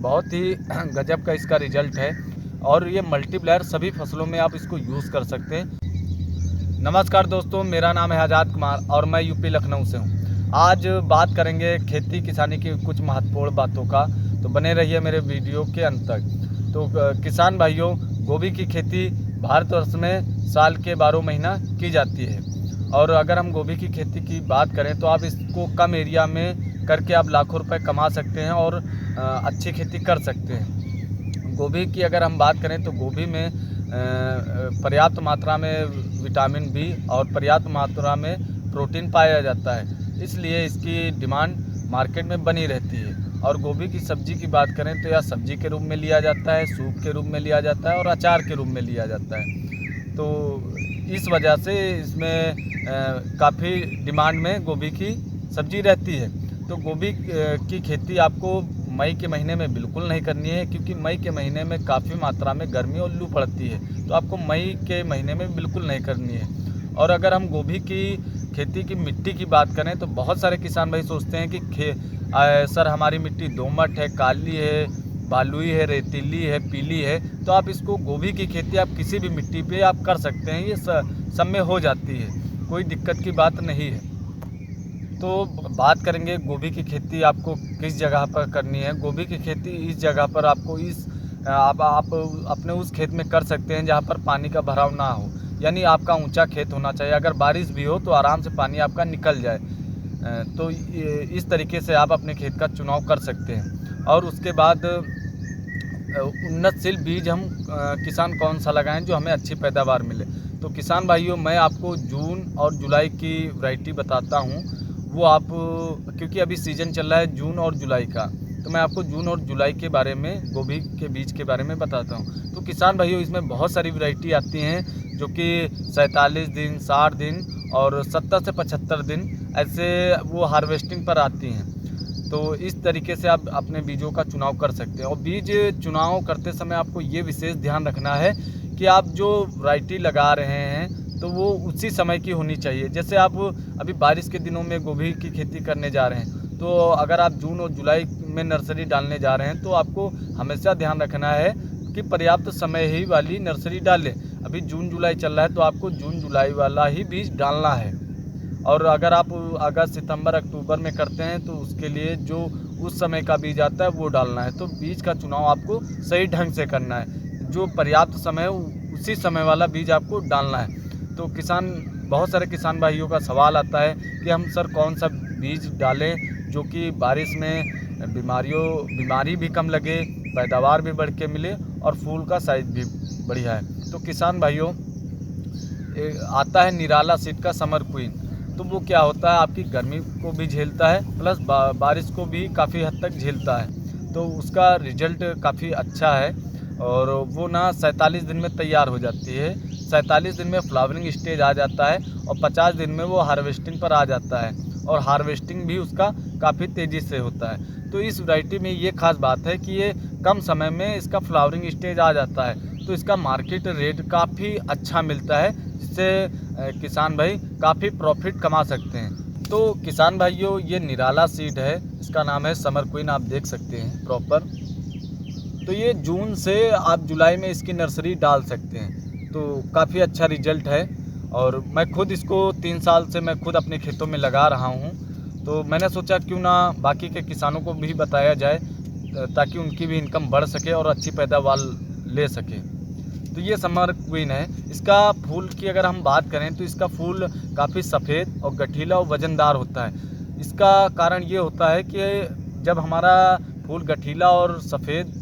बहुत ही गजब का इसका रिजल्ट है और ये मल्टीप्लायर सभी फसलों में आप इसको यूज़ कर सकते हैं। नमस्कार दोस्तों, मेरा नाम है आज़ाद कुमार और मैं यूपी लखनऊ से हूँ। आज बात करेंगे खेती किसानी की कुछ महत्वपूर्ण बातों का, तो बने रहिए मेरे वीडियो के अंत तक। तो किसान भाइयों, गोभी की खेती भारतवर्ष में साल के 12 महीना की जाती है और अगर हम गोभी की खेती की बात करें तो आप इसको कम एरिया में करके आप लाखों रुपए कमा सकते हैं और अच्छी खेती कर सकते हैं। गोभी की अगर हम बात करें तो गोभी में पर्याप्त मात्रा में विटामिन बी और पर्याप्त मात्रा में प्रोटीन पाया जाता है, इसलिए इसकी डिमांड मार्केट में बनी रहती है। और गोभी की सब्ज़ी की बात करें तो यह सब्ज़ी के रूप में लिया जाता है, सूप के रूप में लिया जाता है और अचार के रूप में लिया जाता है। तो इस वजह से इसमें काफ़ी डिमांड में गोभी की सब्ज़ी रहती है। तो गोभी की खेती आपको मई के महीने में बिल्कुल नहीं करनी है, क्योंकि मई के महीने में काफ़ी मात्रा में गर्मी और लू पड़ती है, तो आपको मई के महीने में बिल्कुल नहीं करनी है। और अगर हम गोभी की खेती की मिट्टी की बात करें तो बहुत सारे किसान भाई सोचते हैं कि सर हमारी मिट्टी दोमट है, काली है, बालुई है, रेतीली है, पीली है, तो आप इसको गोभी की खेती आप किसी भी मिट्टी पे आप कर सकते हैं, ये सब में हो जाती है, कोई दिक्कत की बात नहीं है। तो बात करेंगे गोभी की खेती आपको किस जगह पर करनी है। गोभी की खेती इस जगह पर आपको आप अपने उस खेत में कर सकते हैं जहाँ पर पानी का भराव ना हो, यानी आपका ऊंचा खेत होना चाहिए। अगर बारिश भी हो तो आराम से पानी आपका निकल जाए, तो इस तरीके से आप अपने खेत का चुनाव कर सकते हैं। और उसके बाद उन्नतशील बीज हम किसान कौन सा लगाएं जो हमें अच्छी पैदावार मिले। तो किसान भाइयों, मैं आपको जून और जुलाई की वैरायटी बताता हूँ। वो आप, क्योंकि अभी सीज़न चल रहा है जून और जुलाई का, तो मैं आपको जून और जुलाई के बारे में गोभी के बीज के बारे में बताता हूँ। तो किसान भाइयों, इसमें बहुत सारी वैरायटी आती हैं जो कि 47 दिन, 60 दिन और 70 से 75 दिन ऐसे वो हार्वेस्टिंग पर आती हैं। तो इस तरीके से आप अपने बीजों का चुनाव कर सकते हैं। और बीज चुनाव करते समय आपको ये विशेष ध्यान रखना है कि आप जो वैरायटी लगा रहे हैं तो वो उसी समय की होनी चाहिए। जैसे आप अभी बारिश के दिनों में गोभी की खेती करने जा रहे हैं, तो अगर आप जून और जुलाई में नर्सरी डालने जा रहे हैं तो आपको हमेशा ध्यान रखना है कि पर्याप्त समय ही वाली नर्सरी डालें। अभी जून जुलाई चल रहा है तो आपको जून जुलाई वाला ही बीज डालना है। और अगर आप अगस्त सितंबर अक्टूबर में करते हैं तो उसके लिए जो उस समय का बीज आता है वो डालना है। तो बीज का चुनाव आपको सही ढंग से करना है, जो पर्याप्त समय उसी समय वाला बीज आपको डालना है। तो बहुत सारे किसान भाइयों का सवाल आता है कि हम सर कौन सा बीज डालें जो कि बारिश में बीमारी भी कम लगे, पैदावार भी बढ़ के मिले और फूल का साइज भी बढ़िया है। तो किसान भाइयों, आता है निराला सीड का समर क्वीन। तो वो क्या होता है, आपकी गर्मी को भी झेलता है प्लस बारिश को भी काफ़ी हद तक झेलता है। तो उसका रिजल्ट काफ़ी अच्छा है और वो ना 47 दिन में तैयार हो जाती है। 47 दिन में फ्लावरिंग स्टेज आ जाता है और 50 दिन में वो हार्वेस्टिंग पर आ जाता है और हार्वेस्टिंग भी उसका काफ़ी तेज़ी से होता है। तो इस वैरायटी में ये खास बात है कि ये कम समय में इसका फ्लावरिंग स्टेज आ जाता है, तो इसका मार्केट रेट काफ़ी अच्छा मिलता है, जिससे किसान भाई काफ़ी प्रॉफिट कमा सकते हैं। तो किसान भाइयों, ये निराला सीड है, इसका नाम है समर क्वीन, आप देख सकते हैं प्रॉपर। तो ये जून से आप जुलाई में इसकी नर्सरी डाल सकते हैं, तो काफ़ी अच्छा रिजल्ट है। और मैं खुद इसको 3 साल से मैं खुद अपने खेतों में लगा रहा हूँ, तो मैंने सोचा क्यों ना बाकी के किसानों को भी बताया जाए ताकि उनकी भी इनकम बढ़ सके और अच्छी पैदावार ले सके। तो ये समर क्वीन है। इसका फूल की अगर हम बात करें तो इसका फूल काफ़ी सफ़ेद और गठीला और वज़नदार होता है। इसका कारण ये होता है कि जब हमारा फूल गठीला और सफ़ेद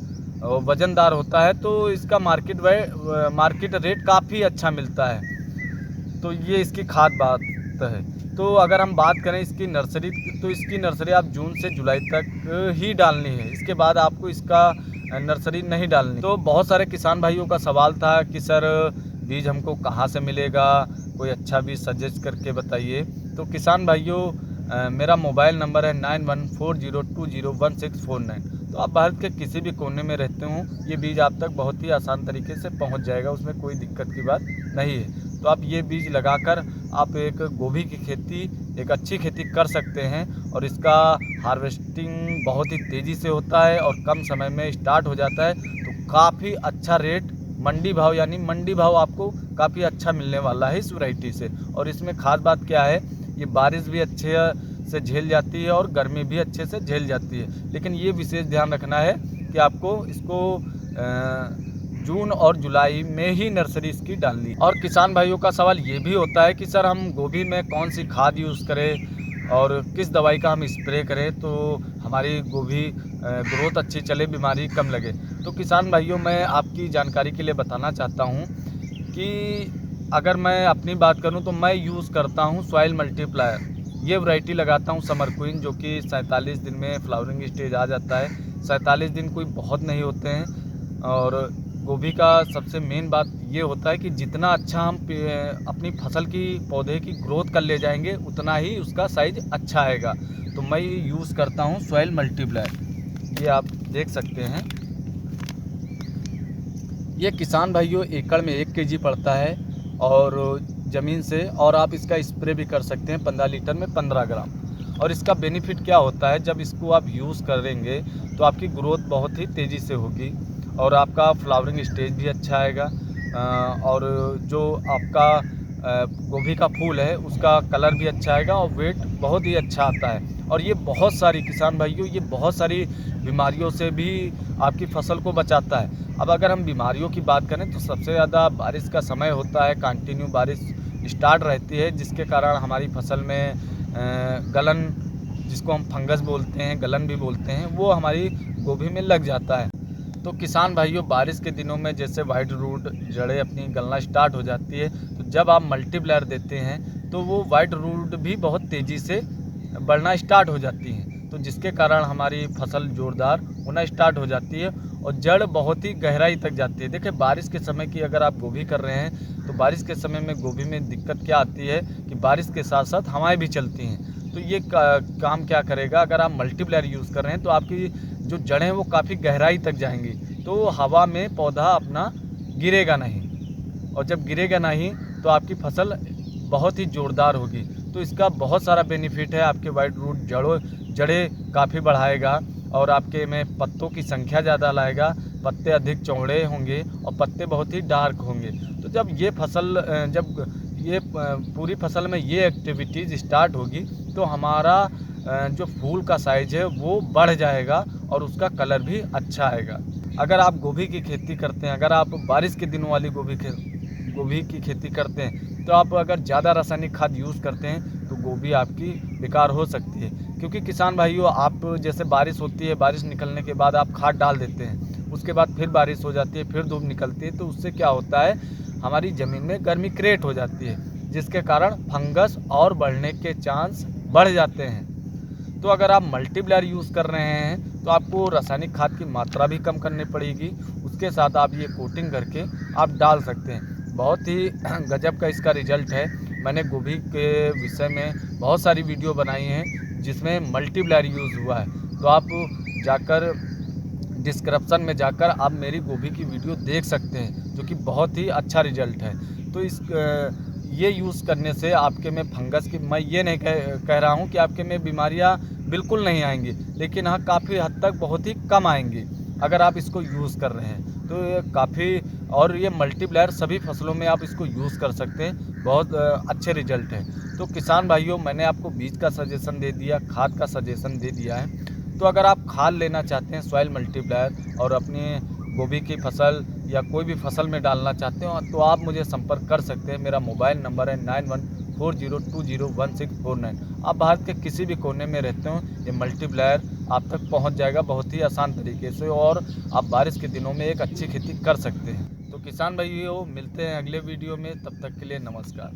और वज़नदार होता है तो इसका मार्केट रेट काफ़ी अच्छा मिलता है। तो ये इसकी खास बात है। तो अगर हम बात करें इसकी नर्सरी, तो इसकी नर्सरी आप जून से जुलाई तक ही डालनी है, इसके बाद आपको इसका नर्सरी नहीं डालनी। तो बहुत सारे किसान भाइयों का सवाल था कि सर बीज हमको कहाँ से मिलेगा, कोई अच्छा बीज सजेस्ट करके बताइए। तो किसान भाइयों, मेरा मोबाइल नंबर है 9140201649। तो आप भारत के किसी भी कोने में रहते हों, ये बीज आप तक बहुत ही आसान तरीके से पहुंच जाएगा, उसमें कोई दिक्कत की बात नहीं है। तो आप ये बीज लगाकर आप एक गोभी की खेती, एक अच्छी खेती कर सकते हैं और इसका हार्वेस्टिंग बहुत ही तेज़ी से होता है और कम समय में स्टार्ट हो जाता है। तो काफ़ी अच्छा रेट मंडी भाव, यानी मंडी भाव आपको काफ़ी अच्छा मिलने वाला है इस वैरायटी से। और इसमें ख़ास बात क्या है, ये बारिश भी अच्छे से झेल जाती है और गर्मी भी अच्छे से झेल जाती है। लेकिन ये विशेष ध्यान रखना है कि आपको इसको जून और जुलाई में ही नर्सरी इसकी डालनी। और किसान भाइयों का सवाल ये भी होता है कि सर हम गोभी में कौन सी खाद यूज़ करें और किस दवाई का हम स्प्रे करें तो हमारी गोभी ग्रोथ अच्छी चले, बीमारी कम लगे। तो किसान भाइयों, मैं आपकी जानकारी के लिए बताना चाहता हूँ कि अगर मैं अपनी बात करूँ तो मैं यूज़ करता हूँ सॉइल मल्टीप्लायर। ये वैरायटी लगाता हूँ समर क्वीन, जो कि 47 दिन में फ्लावरिंग स्टेज आ जाता है। 47 दिन कोई बहुत नहीं होते हैं। और गोभी का सबसे मेन बात ये होता है कि जितना अच्छा हम अपनी फसल की पौधे की ग्रोथ कर ले जाएंगे उतना ही उसका साइज अच्छा आएगा। तो मैं यूज़ करता हूँ सॉइल मल्टीप्लायर। ये आप देख सकते हैं, ये किसान भाइयों एकड़ में 1 kg पड़ता है और ज़मीन से, और आप इसका स्प्रे भी कर सकते हैं 15 लीटर में 15 ग्राम। और इसका बेनिफिट क्या होता है, जब इसको आप यूज़ करेंगे तो आपकी ग्रोथ बहुत ही तेज़ी से होगी और आपका फ्लावरिंग स्टेज भी अच्छा आएगा। और जो आपका गोभी का फूल है उसका कलर भी अच्छा आएगा और वेट बहुत ही अच्छा आता है। और ये बहुत सारी, किसान भाइयों, ये बहुत सारी बीमारियों से भी आपकी फसल को बचाता है। अब अगर हम बीमारियों की बात करें तो सबसे ज़्यादा बारिश का समय होता है, कंटिन्यू बारिश स्टार्ट रहती है, जिसके कारण हमारी फसल में गलन, जिसको हम फंगस बोलते हैं, गलन भी बोलते हैं, वो हमारी गोभी में लग जाता है। तो किसान भाइयों, बारिश के दिनों में जैसे वाइट रूट जड़ें अपनी गलना स्टार्ट हो जाती है, तो जब आप मल्टीप्लायर देते हैं तो वो वाइट रूट भी बहुत तेज़ी से बढ़ना स्टार्ट हो जाती हैं, तो जिसके कारण हमारी फसल जोरदार होना स्टार्ट हो जाती है और जड़ बहुत ही गहराई तक जाती है। देखिए, बारिश के समय की अगर आप गोभी कर रहे हैं तो बारिश के समय में गोभी में दिक्कत क्या आती है कि बारिश के साथ साथ हवाएं भी चलती हैं। तो ये काम क्या करेगा, अगर आप मल्टीप्लायर यूज़ कर रहे हैं तो आपकी जो जड़ें हैं वो काफ़ी गहराई तक जाएंगी, तो हवा में पौधा अपना गिरेगा नहीं, और जब गिरेगा नहीं तो आपकी फसल बहुत ही जोरदार होगी। तो इसका बहुत सारा बेनिफिट है, आपके वाइट रूट जड़ें काफ़ी बढ़ाएगा और आपके में पत्तों की संख्या ज़्यादा लाएगा, पत्ते अधिक चौड़े होंगे और पत्ते बहुत ही डार्क होंगे। तो जब ये पूरी फसल में ये एक्टिविटीज़ स्टार्ट होगी तो हमारा जो फूल का साइज़ है वो बढ़ जाएगा और उसका कलर भी अच्छा आएगा। अगर आप गोभी की खेती करते हैं, अगर आप बारिश के दिनों वाली गोभी की खेती करते हैं, तो आप अगर ज़्यादा रासायनिक खाद यूज़ करते हैं तो गोभी आपकी बेकार हो सकती है। क्योंकि किसान भाइयों, आप जैसे बारिश होती है, बारिश निकलने के बाद आप खाद डाल देते हैं, उसके बाद फिर बारिश हो जाती है, फिर धूप निकलती है, तो उससे क्या होता है, हमारी ज़मीन में गर्मी क्रिएट हो जाती है, जिसके कारण फंगस और बढ़ने के चांस बढ़ जाते हैं। तो अगर आप मल्टीप्लायर यूज़ कर रहे हैं तो आपको रासायनिक खाद की मात्रा भी कम करनी पड़ेगी, उसके साथ आप ये कोटिंग करके आप डाल सकते हैं। बहुत ही गजब का इसका रिजल्ट है। मैंने गोभी के विषय में बहुत सारी वीडियो बनाई हैं जिसमें मल्टीप्लायर यूज़ हुआ है, तो आप जाकर डिस्क्रिप्शन में जाकर आप मेरी गोभी की वीडियो देख सकते हैं, जो कि बहुत ही अच्छा रिजल्ट है। तो ये यूज़ करने से आपके में फंगस की, मैं ये नहीं कह रहा हूँ कि आपके में बीमारियाँ बिल्कुल नहीं आएंगी, लेकिन हाँ काफ़ी हद तक बहुत ही कम आएंगी अगर आप इसको यूज़ कर रहे हैं। तो ये काफ़ी, और ये मल्टीप्लायर सभी फसलों में आप इसको यूज़ कर सकते हैं, बहुत अच्छे रिजल्ट है। तो किसान भाइयों, मैंने आपको बीज का सजेशन दे दिया, खाद का सजेशन दे दिया है। तो अगर आप खाद लेना चाहते हैं सॉइल मल्टीप्लायर और अपनी गोभी की फसल या कोई भी फसल में डालना चाहते हो तो आप मुझे संपर्क कर सकते हैं। मेरा मोबाइल नंबर है 9140201649। आप भारत के किसी भी कोने में रहते हो, ये मल्टीप्लायर आप तक पहुंच जाएगा बहुत ही आसान तरीके से, और आप बारिश के दिनों में एक अच्छी खेती कर सकते हैं। तो किसान भाइयों, मिलते हैं अगले वीडियो में, तब तक के लिए नमस्कार।